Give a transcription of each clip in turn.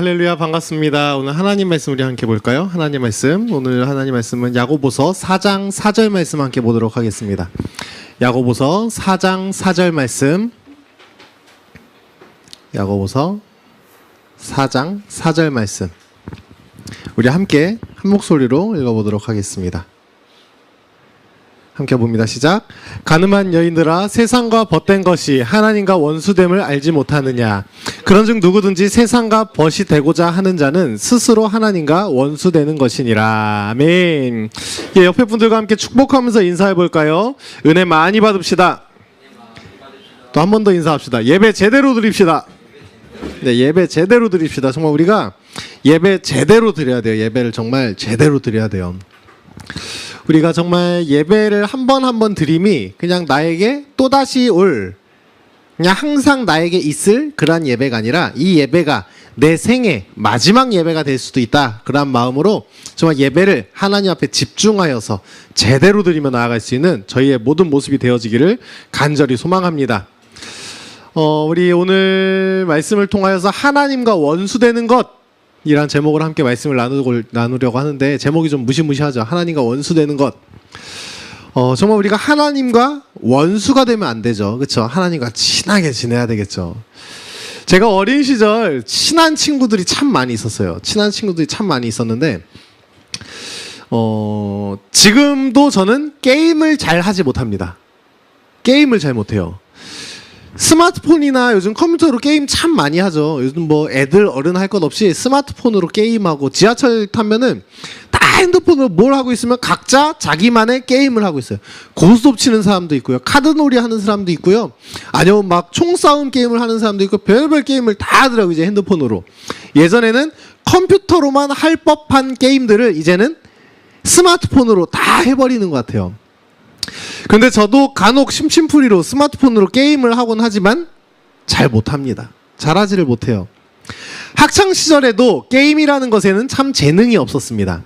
할렐루야, 반갑습니다. 오늘 하나님 말씀 우리 함께 볼까요? 하나님 말씀, 오늘 하나님 말씀은 야고보서 4장 4절 말씀 함께 보도록 하겠습니다. 야고보서 4장 4절 말씀, 야고보서 4장 4절 말씀, 우리 함께 한 목소리로 읽어보도록 하겠습니다. 함께 봅니다. 시작. 가늠한 여인들아, 세상과 벗된 것이 하나님과 원수됨을 알지 못하느냐. 그런즉 누구든지 세상과 벗이 되고자 하는 자는 스스로 하나님과 원수되는 것이니라. 아멘. 예, 옆에 분들과 함께 축복하면서 인사해 볼까요? 은혜 많이 받읍시다. 또 한 번 더 인사합시다. 예배 제대로 드립시다. 네, 예배 제대로 드립시다. 정말 우리가 예배 제대로 드려야 돼요. 예배를 정말 제대로 드려야 돼요. 우리가 정말 예배를 한 번 드림이 그냥 나에게 또다시 올, 그냥 항상 나에게 있을 그러한 예배가 아니라 이 예배가 내 생애 마지막 예배가 될 수도 있다. 그런 마음으로 정말 예배를 하나님 앞에 집중하여서 제대로 드리며 나아갈 수 있는 저희의 모든 모습이 되어지기를 간절히 소망합니다. 우리 오늘 말씀을 통하여서 하나님과 원수되는 것 이란 제목으로 함께 말씀을 나누려고 하는데, 제목이 좀 무시무시하죠. 하나님과 원수되는 것. 정말 우리가 하나님과 원수가 되면 안 되죠. 그렇죠? 하나님과 친하게 지내야 되겠죠. 제가 어린 시절 친한 친구들이 참 많이 있었어요. 친한 친구들이 참 많이 있었는데 지금도 저는 게임을 잘 하지 못합니다. 게임을 잘 못해요. 스마트폰이나 요즘 컴퓨터로 게임 참 많이 하죠. 요즘 뭐 애들 어른 할 것 없이 스마트폰으로 게임하고, 지하철 타면은 다 핸드폰으로 뭘 하고 있으면 각자 자기만의 게임을 하고 있어요. 고스톱 치는 사람도 있고요, 카드놀이 하는 사람도 있고요, 아니면 막 총싸움 게임을 하는 사람도 있고, 별별 게임을 다 하더라고요 이제 핸드폰으로. 예전에는 컴퓨터로만 할 법한 게임들을 이제는 스마트폰으로 다 해버리는 것 같아요. 근데 저도 간혹 심심풀이로 스마트폰으로 게임을 하곤 하지만 잘 못합니다. 잘하지를 못해요. 학창시절에도 게임이라는 것에는 참 재능이 없었습니다.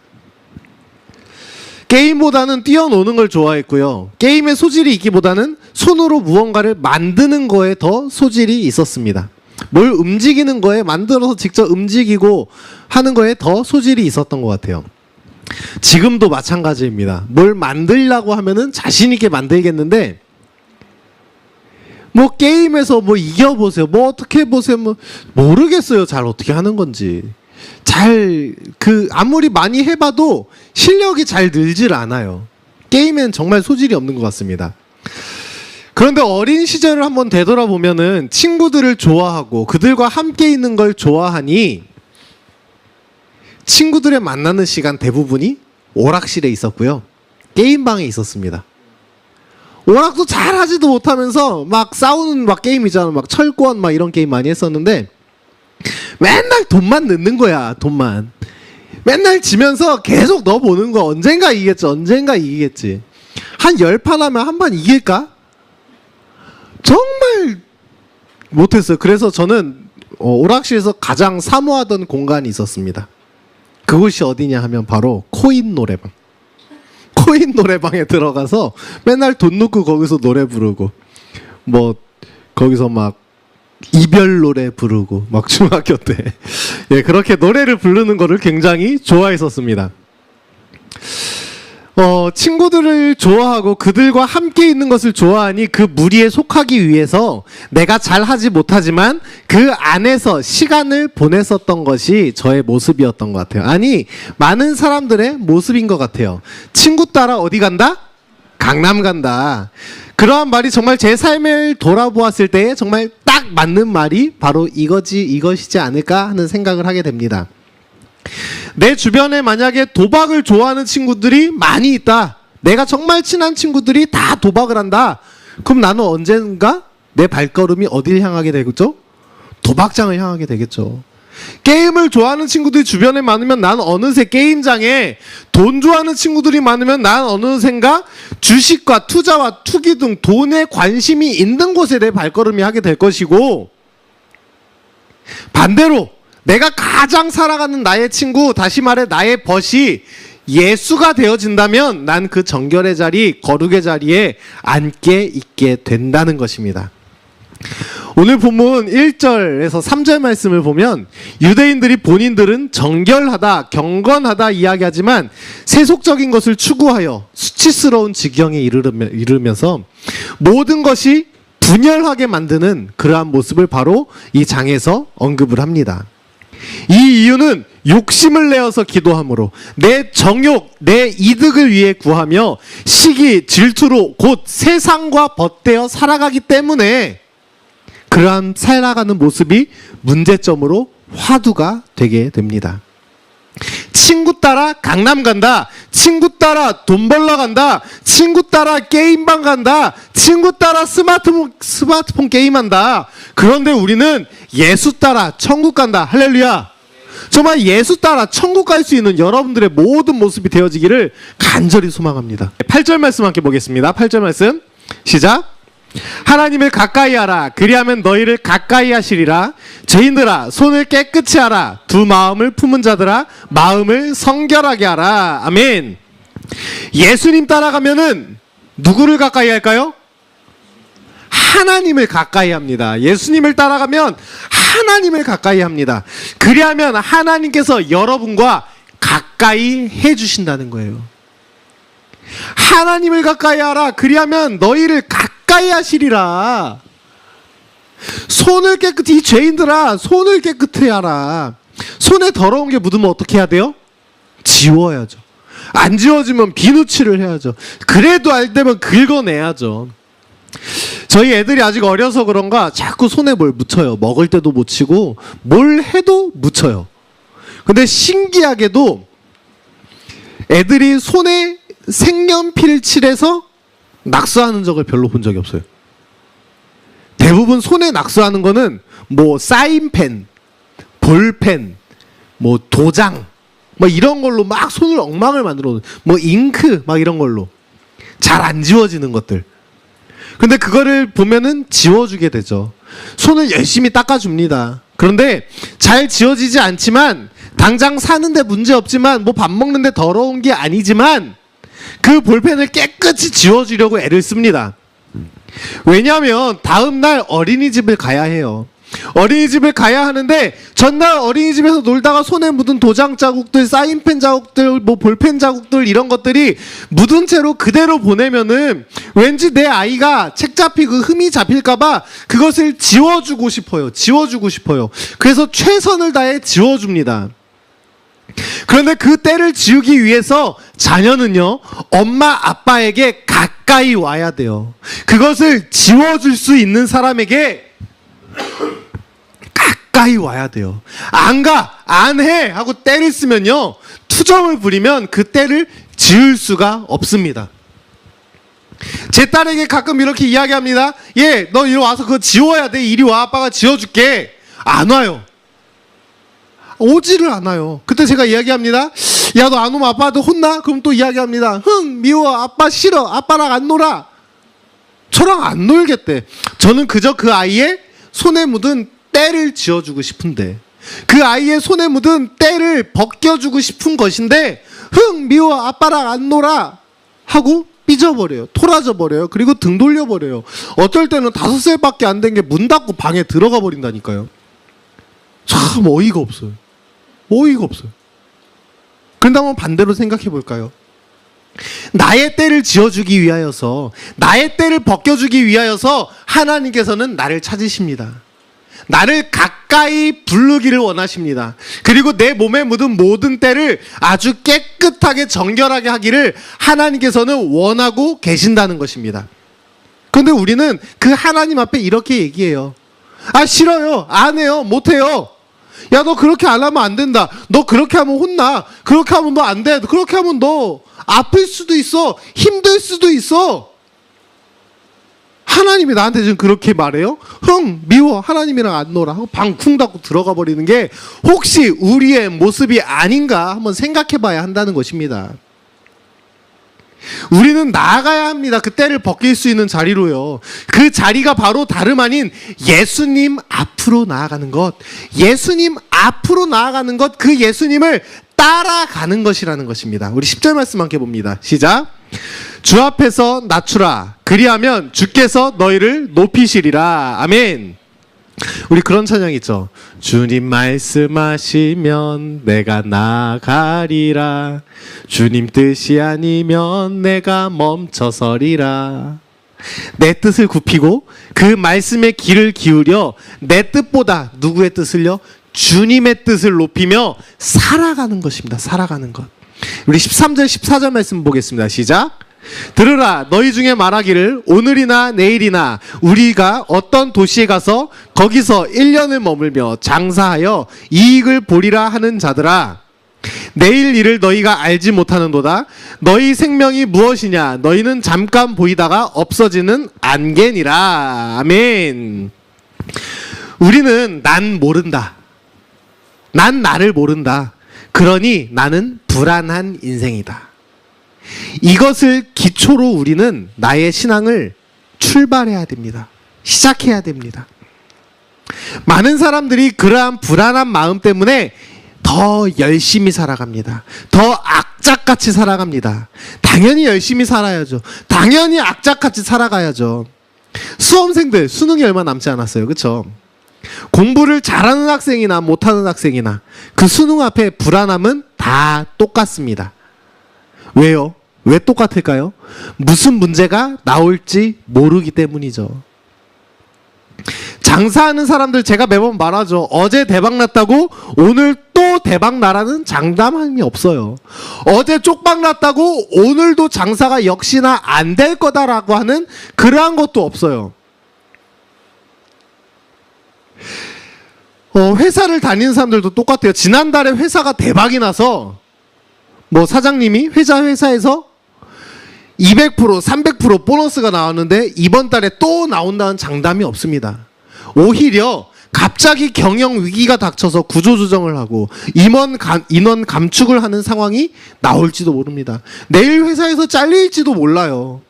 게임보다는 뛰어노는 걸 좋아했고요, 게임에 소질이 있기보다는 손으로 무언가를 만드는 거에 더 소질이 있었습니다. 뭘 움직이는 거에, 만들어서 직접 움직이고 하는 거에 더 소질이 있었던 것 같아요. 지금도 마찬가지입니다. 뭘 만들려고 하면은 자신 있게 만들겠는데, 뭐 게임에서 뭐 이겨보세요, 뭐 어떻게 해보세요, 뭐 모르겠어요. 잘 어떻게 하는 건지. 아무리 많이 해봐도 실력이 잘 늘질 않아요. 게임엔 정말 소질이 없는 것 같습니다. 그런데 어린 시절을 한번 되돌아보면은 친구들을 좋아하고 그들과 함께 있는 걸 좋아하니 친구들의 만나는 시간 대부분이 오락실에 있었고요, 게임방에 있었습니다. 오락도 잘 하지도 못하면서 막 싸우는 막 게임 있잖아, 막 철권 막 이런 게임 많이 했었는데 맨날 돈만 넣는 거야. 돈만 맨날 지면서 계속 넣어보는 거. 언젠가 이기겠지, 언젠가 이기겠지. 한 10판 하면 한 판 이길까? 정말 못했어요. 그래서 저는 오락실에서 가장 사모하던 공간이 있었습니다. 그곳이 어디냐 하면 바로 코인 노래방. 코인 노래방에 들어가서 맨날 돈 넣고 거기서 노래 부르고, 뭐 거기서 막 이별 노래 부르고 막 중학교 때 예, 그렇게 노래를 부르는 거를 굉장히 좋아했었습니다. 친구들을 좋아하고 그들과 함께 있는 것을 좋아하니 그 무리에 속하기 위해서 내가 잘하지 못하지만 그 안에서 시간을 보냈었던 것이 저의 모습이었던 것 같아요. 아니, 많은 사람들의 모습인 것 같아요. 친구 따라 어디 간다? 강남 간다. 그러한 말이 정말 제 삶을 돌아보았을 때 정말 딱 맞는 말이 바로 이것이지 않을까 하는 생각을 하게 됩니다. 내 주변에 만약에 도박을 좋아하는 친구들이 많이 있다, 내가 정말 친한 친구들이 다 도박을 한다, 그럼 나는 언젠가 내 발걸음이 어디를 향하게 되겠죠? 도박장을 향하게 되겠죠. 게임을 좋아하는 친구들이 주변에 많으면 난 어느새 게임장에, 돈 좋아하는 친구들이 많으면 난 어느샌가 주식과 투자와 투기 등 돈에 관심이 있는 곳에 내 발걸음이 하게 될 것이고, 반대로 내가 가장 사랑하는 나의 친구, 다시 말해 나의 벗이 예수가 되어진다면 난 그 정결의 자리, 거룩의 자리에 앉게 있게 된다는 것입니다. 오늘 본문 1절에서 3절 말씀을 보면 유대인들이 본인들은 정결하다, 경건하다 이야기하지만 세속적인 것을 추구하여 수치스러운 지경에 이르면서 모든 것이 분열하게 만드는 그러한 모습을 바로 이 장에서 언급을 합니다. 이 이유는 욕심을 내어서 기도함으로 내 정욕, 내 이득을 위해 구하며 시기, 질투로 곧 세상과 벗대어 살아가기 때문에 그러한 살아가는 모습이 문제점으로 화두가 되게 됩니다. 친구 따라 강남 간다, 친구 따라 돈 벌러 간다, 친구 따라 게임방 간다, 친구 따라 스마트폰 게임한다. 그런데 우리는 예수 따라 천국 간다. 할렐루야. 정말 예수 따라 천국 갈 수 있는 여러분들의 모든 모습이 되어지기를 간절히 소망합니다. 8절 말씀 함께 보겠습니다. 8절 말씀 시작. 하나님을 가까이 하라. 그리하면 너희를 가까이 하시리라. 죄인들아 손을 깨끗이 하라. 두 마음을 품은 자들아 마음을 성결하게 하라. 아멘. 예수님 따라가면은 누구를 가까이 할까요? 하나님을 가까이 합니다. 예수님을 따라가면 하나님을 가까이 합니다. 그리하면 하나님께서 여러분과 가까이 해주신다는 거예요. 하나님을 가까이 하라. 그리하면 너희를 가까이 하시리라. 손을 깨끗이, 이 죄인들아 손을 깨끗히 하라. 손에 더러운 게 묻으면 어떻게 해야 돼요? 지워야죠. 안 지워지면 비누칠을 해야죠. 그래도 안 되면 긁어내야죠. 저희 애들이 아직 어려서 그런가 자꾸 손에 뭘 묻혀요. 먹을 때도 묻히고 뭘 해도 묻혀요. 근데 신기하게도 애들이 손에 색연필 칠해서 낙서하는 적을 별로 본 적이 없어요. 대부분 손에 낙서하는 거는 뭐 사인펜, 볼펜, 뭐 도장 뭐 이런 걸로 막 손을 엉망을 만들어, 뭐 잉크 막 이런 걸로 잘 안 지워지는 것들. 근데 그거를 보면은 지워주게 되죠. 손을 열심히 닦아줍니다. 그런데 잘 지워지지 않지만 당장 사는데 문제 없지만 뭐 밥 먹는데 더러운 게 아니지만 그 볼펜을 깨끗이 지워주려고 애를 씁니다. 왜냐하면 다음날 어린이집을 가야 해요. 어린이집을 가야 하는데 전날 어린이집에서 놀다가 손에 묻은 도장 자국들, 사인펜 자국들, 뭐 볼펜 자국들 이런 것들이 묻은 채로 그대로 보내면은 왠지 내 아이가 책 잡히고 흠이 잡힐까봐 그것을 지워주고 싶어요. 지워주고 싶어요. 그래서 최선을 다해 지워줍니다. 그런데 그 때를 지우기 위해서 자녀는요, 엄마 아빠에게 가까이 와야 돼요. 그것을 지워줄 수 있는 사람에게 가까이 와야 돼요. 안 가, 안 해 하고 때를 쓰면요, 투정을 부리면 그 때를 지울 수가 없습니다. 제 딸에게 가끔 이렇게 이야기합니다. 얘, 너 이리 와서 그거 지워야 돼. 이리 와, 아빠가 지워줄게. 안 와요. 오지를 않아요. 그때 제가 이야기합니다. 야, 너 안 오면 아빠한테 혼나? 그럼 또 이야기합니다. 흥, 미워, 아빠 싫어, 아빠랑 안 놀아. 저랑 안 놀겠대. 저는 그저 그 아이의 손에 묻은 때를 지워주고 싶은데, 그 아이의 손에 묻은 때를 벗겨주고 싶은 것인데, 흥, 미워, 아빠랑 안 놀아 하고 삐져버려요. 토라져 버려요. 그리고 등 돌려버려요. 어떨 때는 5살밖에 안 된 게 문 닫고 방에 들어가 버린다니까요. 참 어이가 없어요. 어이가 없어요. 그런데 한번 반대로 생각해 볼까요? 나의 때를 지워주기 위하여서, 나의 때를 벗겨주기 위하여서 하나님께서는 나를 찾으십니다. 나를 가까이 부르기를 원하십니다. 그리고 내 몸에 묻은 모든 때를 아주 깨끗하게 정결하게 하기를 하나님께서는 원하고 계신다는 것입니다. 그런데 우리는 그 하나님 앞에 이렇게 얘기해요. 아, 싫어요. 안 해요. 못 해요. 야, 너 그렇게 안 하면 안 된다. 너 그렇게 하면 혼나. 그렇게 하면 너 안 돼. 그렇게 하면 너 아플 수도 있어. 힘들 수도 있어. 하나님이 나한테 지금 그렇게 말해요? 흥, 미워. 하나님이랑 안 놀아. 하고 방 쿵 닫고 들어가 버리는 게 혹시 우리의 모습이 아닌가 한번 생각해 봐야 한다는 것입니다. 우리는 나아가야 합니다. 그 때를 벗길 수 있는 자리로요. 그 자리가 바로 다름 아닌 예수님 앞으로 나아가는 것, 예수님 앞으로 나아가는 것, 그 예수님을 따라가는 것이라는 것입니다. 우리 10절 말씀 함께 봅니다. 시작. 주 앞에서 낮추라. 그리하면 주께서 너희를 높이시리라. 아멘. 우리 그런 찬양 있죠. 주님 말씀하시면 내가 나가리라. 주님 뜻이 아니면 내가 멈춰서리라. 내 뜻을 굽히고 그 말씀에 귀를 기울여 내 뜻보다 누구의 뜻을요? 주님의 뜻을 높이며 살아가는 것입니다. 살아가는 것. 우리 13절 14절 말씀 보겠습니다. 시작. 들으라, 너희 중에 말하기를 오늘이나 내일이나 우리가 어떤 도시에 가서 거기서 1년을 머물며 장사하여 이익을 보리라 하는 자들아, 내일 일을 너희가 알지 못하는도다. 너희 생명이 무엇이냐? 너희는 잠깐 보이다가 없어지는 안개니라. 아멘. 우리는 난 모른다. 난 나를 모른다. 그러니 나는 불안한 인생이다. 이것을 기초로 우리는 나의 신앙을 출발해야 됩니다. 시작해야 됩니다. 많은 사람들이 그러한 불안한 마음 때문에 더 열심히 살아갑니다. 더 악착같이 살아갑니다. 당연히 열심히 살아야죠. 당연히 악착같이 살아가야죠. 수험생들 수능이 얼마 남지 않았어요. 그렇죠? 공부를 잘하는 학생이나 못하는 학생이나 그 수능 앞에 불안함은 다 똑같습니다. 왜요? 왜 똑같을까요? 무슨 문제가 나올지 모르기 때문이죠. 장사하는 사람들 제가 매번 말하죠. 어제 대박 났다고 오늘 또 대박 나라는 장담함이 없어요. 어제 쪽박 났다고 오늘도 장사가 역시나 안 될 거다라고 하는 그러한 것도 없어요. 회사를 다니는 사람들도 똑같아요. 지난달에 회사가 대박이 나서 뭐 사장님이 회사에서 200%, 300% 보너스가 나왔는데 이번 달에 또 나온다는 장담이 없습니다. 오히려 갑자기 경영 위기가 닥쳐서 구조조정을 하고 인원 감축을 하는 상황이 나올지도 모릅니다. 내일 회사에서 잘릴지도 몰라요.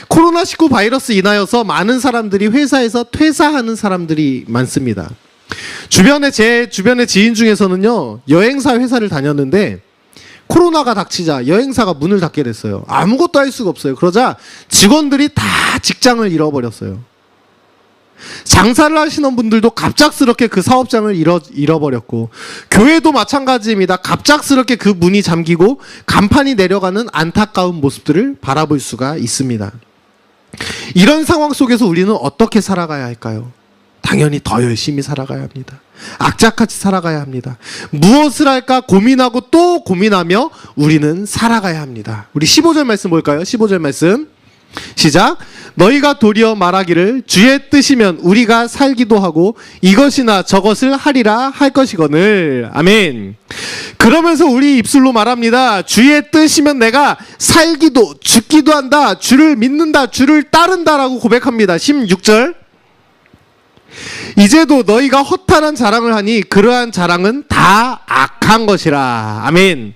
코로나19 바이러스 인하여서 많은 사람들이 회사에서 퇴사하는 사람들이 많습니다. 제 주변의 지인 중에서는요, 여행사 회사를 다녔는데 코로나가 닥치자 여행사가 문을 닫게 됐어요. 아무것도 할 수가 없어요. 그러자 직원들이 다 직장을 잃어버렸어요. 장사를 하시는 분들도 갑작스럽게 그 사업장을 잃어버렸고, 교회도 마찬가지입니다. 갑작스럽게 그 문이 잠기고 간판이 내려가는 안타까운 모습들을 바라볼 수가 있습니다. 이런 상황 속에서 우리는 어떻게 살아가야 할까요? 당연히 더 열심히 살아가야 합니다. 악착같이 살아가야 합니다. 무엇을 할까 고민하고 또 고민하며 우리는 살아가야 합니다. 우리 15절 말씀 볼까요? 15절 말씀 시작. 너희가 도리어 말하기를 주의 뜻이면 우리가 살기도 하고 이것이나 저것을 하리라 할 것이거늘. 아멘. 그러면서 우리 입술로 말합니다. 주의 뜻이면 내가 살기도 죽기도 한다. 주를 믿는다. 주를 따른다라고 고백합니다. 16절. 이제도 너희가 허탄한 자랑을 하니 그러한 자랑은 다 악한 것이라. 아멘.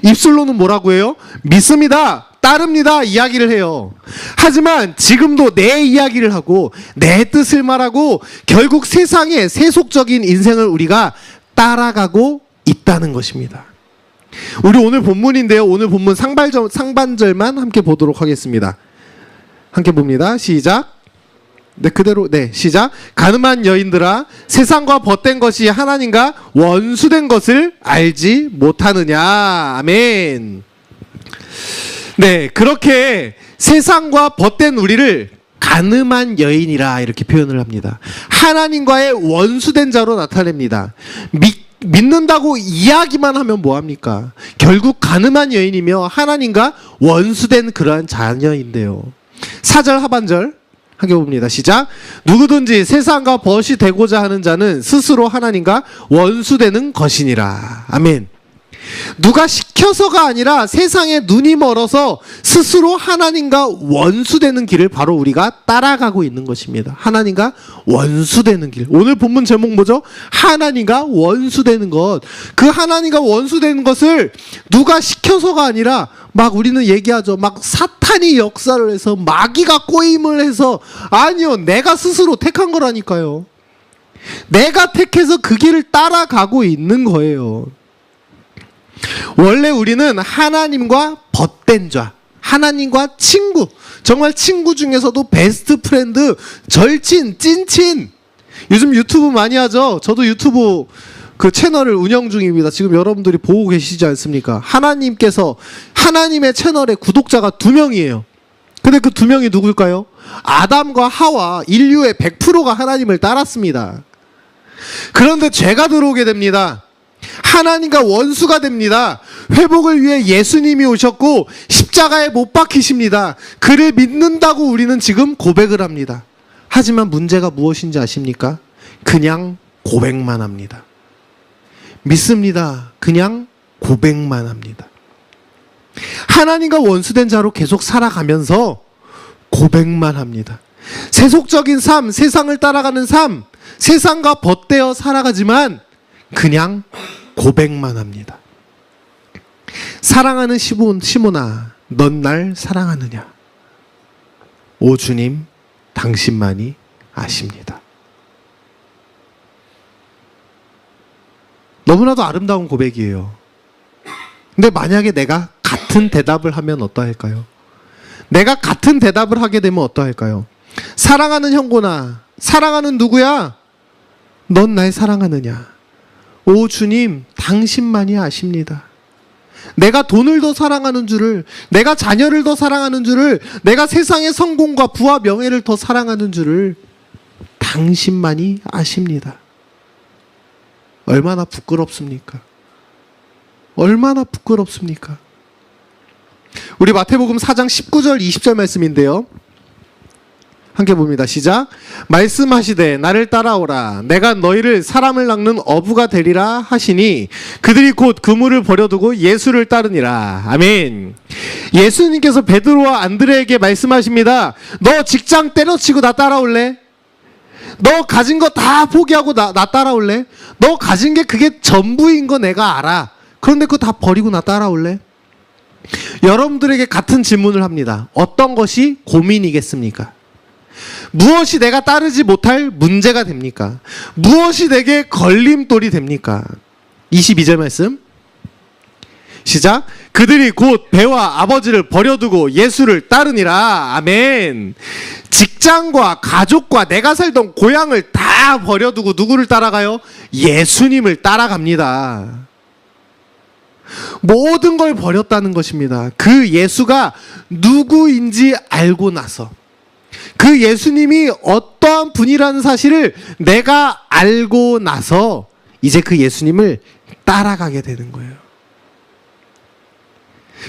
입술로는 뭐라고 해요? 믿습니다. 따릅니다. 이야기를 해요. 하지만 지금도 내 이야기를 하고 내 뜻을 말하고 결국 세상의 세속적인 인생을 우리가 따라가고 있다는 것입니다. 우리 오늘 본문인데요. 오늘 본문 상반절만 함께 보도록 하겠습니다. 함께 봅니다. 시작. 시작. 가늠한 여인들아, 세상과 벗된 것이 하나님과 원수된 것을 알지 못하느냐. 아멘. 네, 그렇게 세상과 벗된 우리를 가늠한 여인이라 이렇게 표현을 합니다. 하나님과의 원수된 자로 나타냅니다. 믿는다고 이야기만 하면 뭐합니까? 결국 가늠한 여인이며 하나님과 원수된 그러한 자녀인데요. 4절 하반절 하게 봅니다. 시작. 누구든지 세상과 벗이 되고자 하는 자는 스스로 하나님과 원수되는 것이니라. 아멘. 누가 시켜서가 아니라 세상에 눈이 멀어서 스스로 하나님과 원수되는 길을 바로 우리가 따라가고 있는 것입니다. 하나님과 원수되는 길. 오늘 본문 제목 뭐죠? 하나님과 원수되는 것. 그 하나님과 원수되는 것을 누가 시켜서가 아니라 막 우리는 얘기하죠. 막 사탄이 역사를 해서 마귀가 꼬임을 해서, 아니요, 내가 스스로 택한 거라니까요. 내가 택해서 그 길을 따라가고 있는 거예요. 원래 우리는 하나님과 벗된 자, 하나님과 친구, 정말 친구 중에서도 베스트 프렌드, 절친, 찐친. 요즘 유튜브 많이 하죠. 저도 유튜브 그 채널을 운영 중입니다. 지금 여러분들이 보고 계시지 않습니까? 하나님께서 하나님의 채널에 구독자가 2명이에요. 근데 그 2명이 누굴까요? 아담과 하와, 인류의 100%가 하나님을 따랐습니다. 그런데 죄가 들어오게 됩니다. 하나님과 원수가 됩니다. 회복을 위해 예수님이 오셨고 십자가에 못 박히십니다. 그를 믿는다고 우리는 지금 고백을 합니다. 하지만 문제가 무엇인지 아십니까? 그냥 고백만 합니다. 믿습니다. 그냥 고백만 합니다. 하나님과 원수된 자로 계속 살아가면서 고백만 합니다. 세속적인 삶, 세상을 따라가는 삶, 세상과 벗대어 살아가지만 그냥 고백만 합니다. 사랑하는 시몬아, 넌 날 사랑하느냐? 오 주님, 당신만이 아십니다. 너무나도 아름다운 고백이에요. 근데 만약에 내가 같은 대답을 하면 어떠할까요? 내가 같은 대답을 하게 되면 어떠할까요? 사랑하는 형고나, 사랑하는 누구야? 넌 날 사랑하느냐? 오 주님, 당신만이 아십니다. 내가 돈을 더 사랑하는 줄을, 내가 자녀를 더 사랑하는 줄을, 내가 세상의 성공과 부와 명예를 더 사랑하는 줄을 당신만이 아십니다. 얼마나 부끄럽습니까? 얼마나 부끄럽습니까? 우리 마태복음 4장 19절 20절 말씀인데요. 함께 봅니다. 시작. 말씀하시되 나를 따라오라. 내가 너희를 사람을 낚는 어부가 되리라 하시니 그들이 곧 그물을 버려두고 예수를 따르니라. 아멘. 예수님께서 베드로와 안드레에게 말씀하십니다. 너 직장 때려치고 나 따라올래? 너 가진 거 다 포기하고 나 따라올래? 너 가진 게 그게 전부인 거 내가 알아. 그런데 그거 다 버리고 나 따라올래? 여러분들에게 같은 질문을 합니다. 어떤 것이 고민이겠습니까? 무엇이 내가 따르지 못할 문제가 됩니까? 무엇이 내게 걸림돌이 됩니까? 22절 말씀 시작. 그들이 곧 배와 아버지를 버려두고 예수를 따르니라. 아멘. 직장과 가족과 내가 살던 고향을 다 버려두고 누구를 따라가요? 예수님을 따라갑니다. 모든 걸 버렸다는 것입니다. 그 예수가 누구인지 알고 나서, 그 예수님이 어떠한 분이라는 사실을 내가 알고 나서 이제 그 예수님을 따라가게 되는 거예요.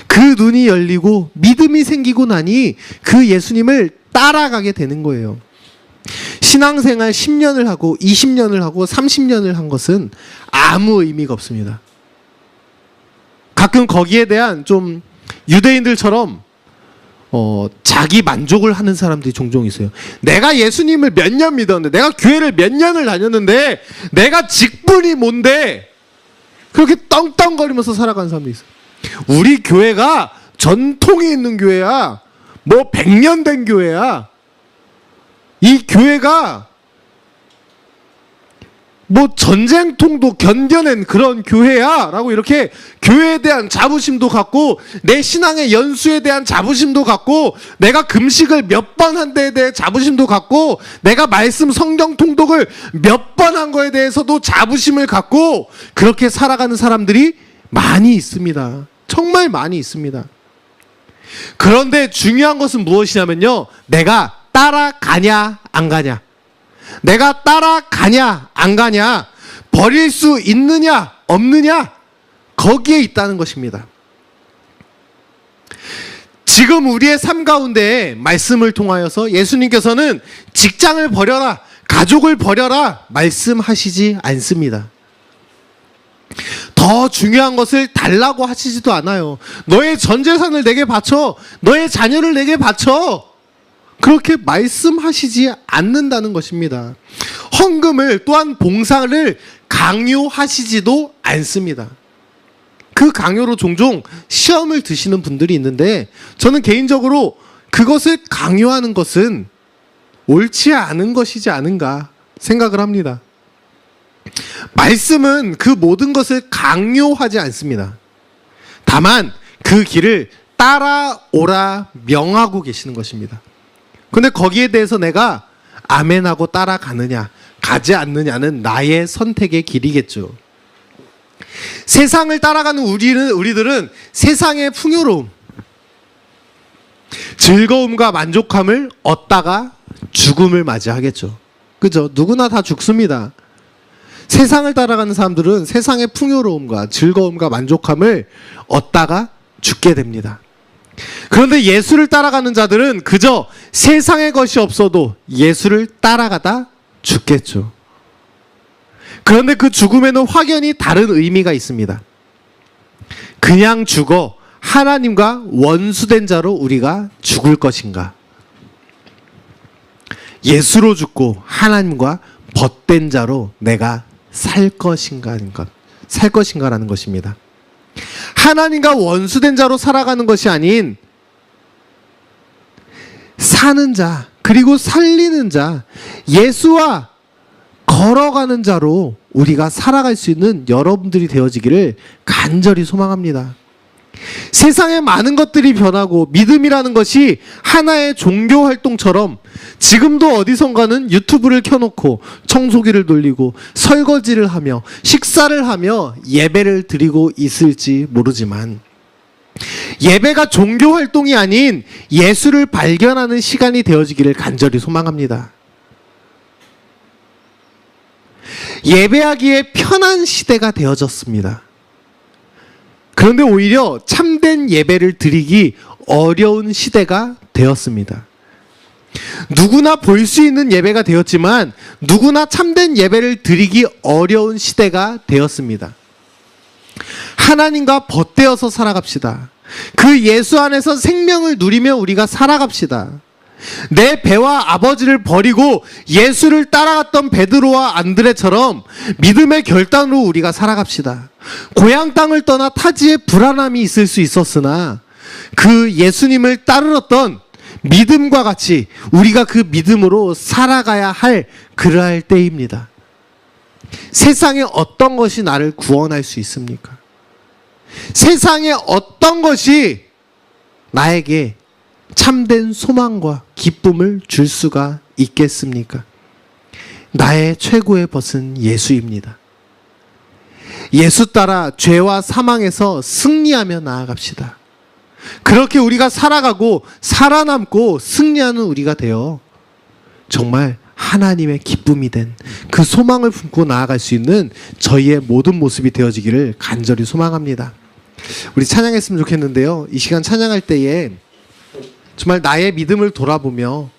그 눈이 열리고 믿음이 생기고 나니 그 예수님을 따라가게 되는 거예요. 신앙생활 10년을 하고 20년을 하고 30년을 한 것은 아무 의미가 없습니다. 가끔 거기에 대한 좀 유대인들처럼 자기 만족을 하는 사람들이 종종 있어요. 내가 예수님을 몇 년 믿었는데, 내가 교회를 몇 년을 다녔는데, 내가 직분이 뭔데 그렇게 떵떵거리면서 살아가는 사람도 있어요. 우리 교회가 전통이 있는 교회야. 뭐 100년 된 교회야. 이 교회가 뭐 전쟁통도 견뎌낸 그런 교회야 라고 이렇게 교회에 대한 자부심도 갖고, 내 신앙의 연수에 대한 자부심도 갖고, 내가 금식을 몇 번 한 데에 대해 자부심도 갖고, 내가 말씀 성경 통독을 몇 번 한 거에 대해서도 자부심을 갖고 그렇게 살아가는 사람들이 많이 있습니다. 정말 많이 있습니다. 그런데 중요한 것은 무엇이냐면요, 내가 따라가냐 안 가냐, 내가 따라가냐 안 가냐, 버릴 수 있느냐 없느냐, 거기에 있다는 것입니다. 지금 우리의 삶 가운데 말씀을 통하여서 예수님께서는 직장을 버려라, 가족을 버려라 말씀하시지 않습니다. 더 중요한 것을 달라고 하시지도 않아요. 너의 전 재산을 내게 바쳐, 너의 자녀를 내게 바쳐, 그렇게 말씀하시지 않는다는 것입니다. 헌금을 또한 봉사를 강요하시지도 않습니다. 그 강요로 종종 시험을 드시는 분들이 있는데, 저는 개인적으로 그것을 강요하는 것은 옳지 않은 것이지 않은가 생각을 합니다. 말씀은 그 모든 것을 강요하지 않습니다. 다만 그 길을 따라오라 명하고 계시는 것입니다. 근데 거기에 대해서 내가 아멘하고 따라가느냐 가지 않느냐는 나의 선택의 길이겠죠. 세상을 따라가는 우리들은 세상의 풍요로움, 즐거움과 만족함을 얻다가 죽음을 맞이하겠죠. 그죠? 누구나 다 죽습니다. 세상을 따라가는 사람들은 세상의 풍요로움과 즐거움과 만족함을 얻다가 죽게 됩니다. 그런데 예수를 따라가는 자들은 그저 세상의 것이 없어도 예수를 따라가다 죽겠죠. 그런데 그 죽음에는 확연히 다른 의미가 있습니다. 그냥 죽어 하나님과 원수된 자로 우리가 죽을 것인가? 예수로 죽고 하나님과 벗된 자로 내가 살 것인가라는 것입니다. 하나님과 원수된 자로 살아가는 것이 아닌 사는 자, 그리고 살리는 자, 예수와 걸어가는 자로 우리가 살아갈 수 있는 여러분들이 되어지기를 간절히 소망합니다. 세상에 많은 것들이 변하고 믿음이라는 것이 하나의 종교 활동처럼 지금도 어디선가는 유튜브를 켜놓고 청소기를 돌리고 설거지를 하며 식사를 하며 예배를 드리고 있을지 모르지만, 예배가 종교 활동이 아닌 예수를 발견하는 시간이 되어지기를 간절히 소망합니다. 예배하기에 편한 시대가 되어졌습니다. 그런데 오히려 참된 예배를 드리기 어려운 시대가 되었습니다. 누구나 볼 수 있는 예배가 되었지만 누구나 참된 예배를 드리기 어려운 시대가 되었습니다. 하나님과 벗되어서 살아갑시다. 그 예수 안에서 생명을 누리며 우리가 살아갑시다. 내 배와 아버지를 버리고 예수를 따라갔던 베드로와 안드레처럼 믿음의 결단으로 우리가 살아갑시다. 고향 땅을 떠나 타지에 불안함이 있을 수 있었으나 그 예수님을 따르렀던 믿음과 같이 우리가 그 믿음으로 살아가야 할 그러할 때입니다. 세상에 어떤 것이 나를 구원할 수 있습니까? 세상에 어떤 것이 나에게 참된 소망과 기쁨을 줄 수가 있겠습니까? 나의 최고의 벗은 예수입니다. 예수 따라 죄와 사망에서 승리하며 나아갑시다. 그렇게 우리가 살아가고 살아남고 승리하는 우리가 되어 정말 하나님의 기쁨이 된 그 소망을 품고 나아갈 수 있는 저희의 모든 모습이 되어지기를 간절히 소망합니다. 우리 찬양했으면 좋겠는데요. 이 시간 찬양할 때에 정말 나의 믿음을 돌아보며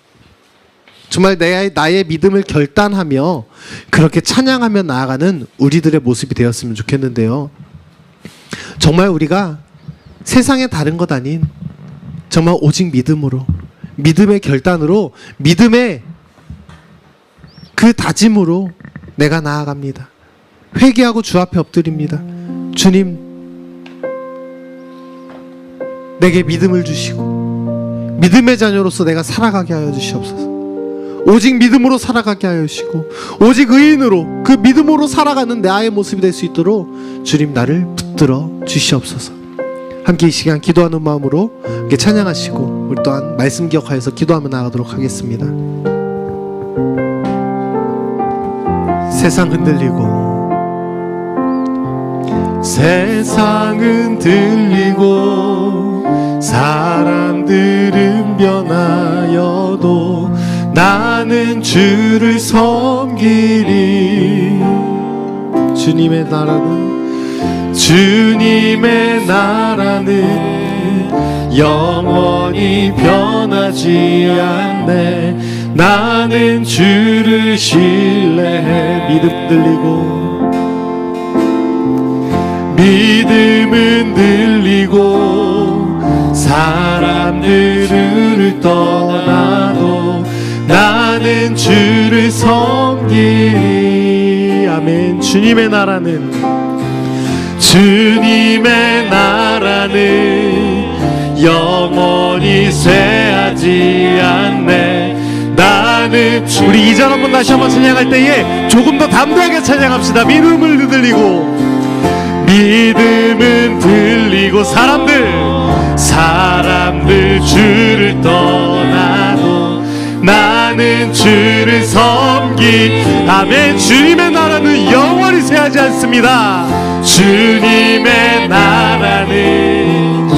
정말 나의 믿음을 결단하며 그렇게 찬양하며 나아가는 우리들의 모습이 되었으면 좋겠는데요. 정말 우리가 세상에 다른 것 아닌 정말 오직 믿음으로, 믿음의 결단으로, 믿음의 그 다짐으로 내가 나아갑니다. 회개하고 주 앞에 엎드립니다. 주님, 내게 믿음을 주시고 믿음의 자녀로서 내가 살아가게 하여 주시옵소서. 오직 믿음으로 살아가게 하여 주시고 오직 의인으로 그 믿음으로 살아가는 나의 모습이 될 수 있도록 주님 나를 붙들어 주시옵소서. 함께 이 시간 기도하는 마음으로 함께 찬양하시고 우리 또한 말씀 기억하여서 기도하며 나가도록 하겠습니다. 세상 흔들리고 세상은 들리고 사람들은 변하여도 나는 주를 섬기리. 주님의 나라는 영원히 변하지 않네. 나는 주를 신뢰해. 믿음은 들리고 사람들을 떠나도 나는 주를 섬기리. 아멘. 주님의 나라는 영원히 쇠하지 않네. 나는 우리 2절 한번 다시 한번 찬양할 때에 조금 더 담대하게 찬양합시다. 믿음은 들리고 사람들은 사람들 주를 떠나도 나는 주를 섬기. 아멘. 주님의 나라는 영원히 쇠하지 않습니다. 주님의 나라는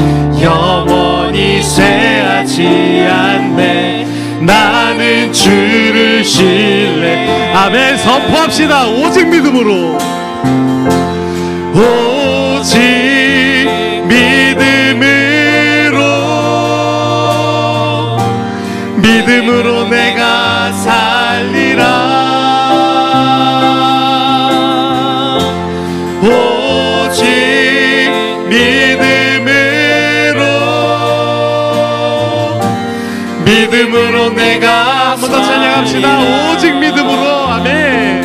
영원히 쇠하지 않네. 나는 주를 신뢰. 아멘. 선포합시다. 오직 믿음으로, 오직 믿음으로 내가 살리라. 오직 믿음으로 내가. 한 번 더 찬양합시다. 오직 믿음으로. 아멘.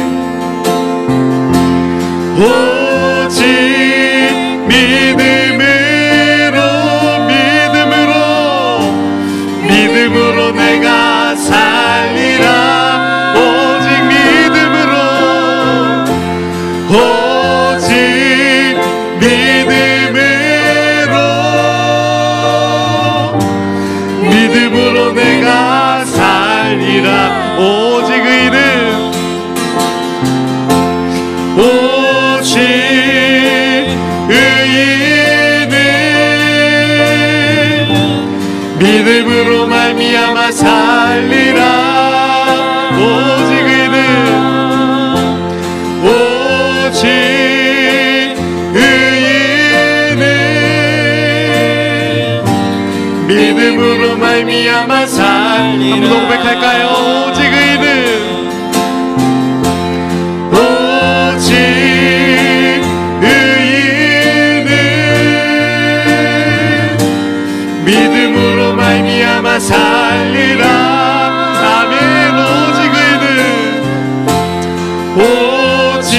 오직 믿음으로 내가 살리라. 오직 믿음으로 내가 살리라. 오직 의는, 오직 의인은 믿음으로 말미암아 살리라. 오직 의인은, 오직 의인은 믿음으로 말미암아 살리라. 한 번 더 고백할까요? 오직 의인은, 오직 의인은 믿음으로 말미암아 살리라. 아멘. 오직 의인은, 오직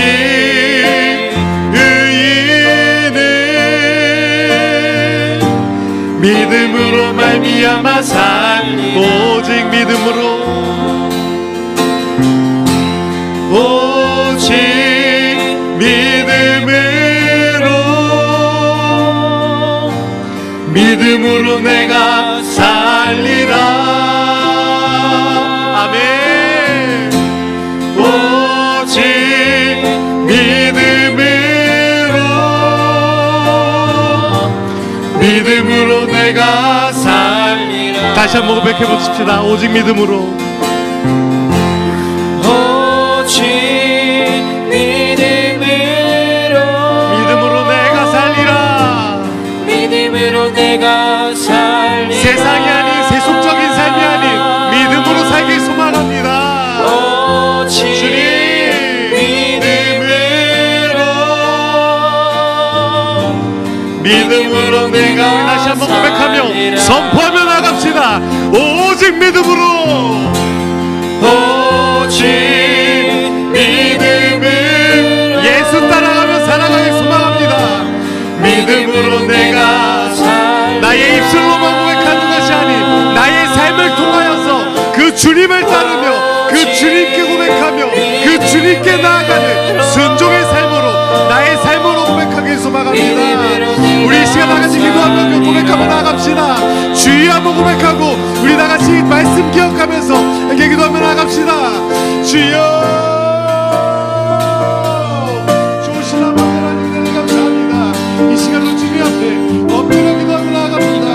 의인은 믿음으로 말미암아 살리라. 오직 믿음으로, 오직 믿음으로 내가 살리라. 아멘. 오직 믿음으로 내가 살리라. 다시 한번 고백해 보십시다. 오직 믿음으로, 오직 믿음으로 내가 살리라. 믿음으로 내가 살리라. 세상이 아닌, 세속적인 삶이 아닌 믿음으로 살길 소망합니다. 오직 주님, 믿음으로 내가. 다시 한번 고백하며 선포하며 나갑시다. 오직 믿음으로, 오직 믿음으로 예수 따라가며 살아가길 소망합니다. 믿음으로 내가 나의 입술로만 고백하는 것이 아닌 나의 삶을 통하여서 그 주님을 따르며 그 주님께 고백하며 그 주님께 나아가는 순종의 삶으로, 나의 삶으로 고백하길 소망합니다. 우리 이 시간 나같이 기도하며 고백하며 나갑시다. 주여 한번 고백하고 우리 나같이 말씀 기억하면서 이렇게 기도하며 나갑시다. 주여, 좋으신 아버지 하나님 은혜 감사합니다. 이 시간으로 주님 앞에 엎드려 기도하며 나갑니다.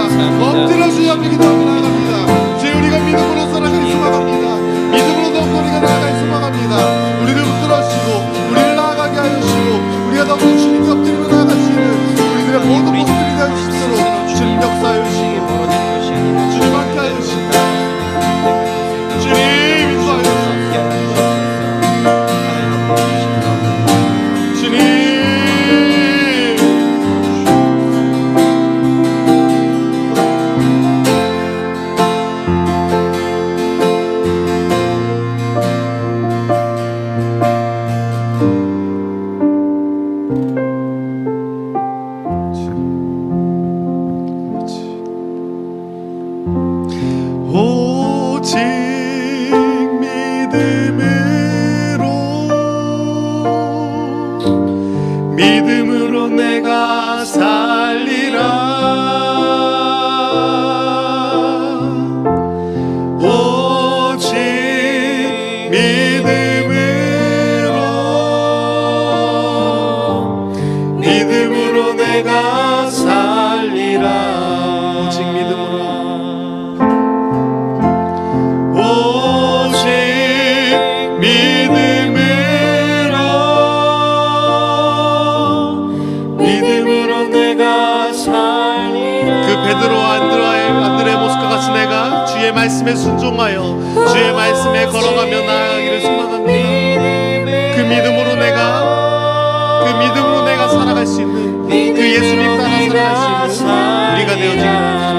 엎드려 주님 앞에 기도하며 나갑니다. 주여, 우리가 믿음으로 살아가길 소망합니다. 믿음으로 더욱 우리가 나아가길 소망합니다. 우리를 붙들어주시고 우리를 나아가게 하시고 우리가 더욱 주님께 엎드리며 나아가시는 우리들의 모든 모습들이 되어 주시도록 주님 역사하여 주시고 주님 함께 하여 주시고 주님 인도하여 주시고 주님. 오직 믿음으로 내가 살리라. 내가 살리라. 오직 믿음으로 오직 믿음으로 내가 살리라. 그 베드로와 안드레의 모습과 같이 내가 주의 말씀에 순종하여 주의 말씀에 걸어가며 나아가기를 소망합니다. 그 믿음으로 내가 살아갈 수 있는, 그 예수님 따라 살아갈 수 있는 우리가 되어지기를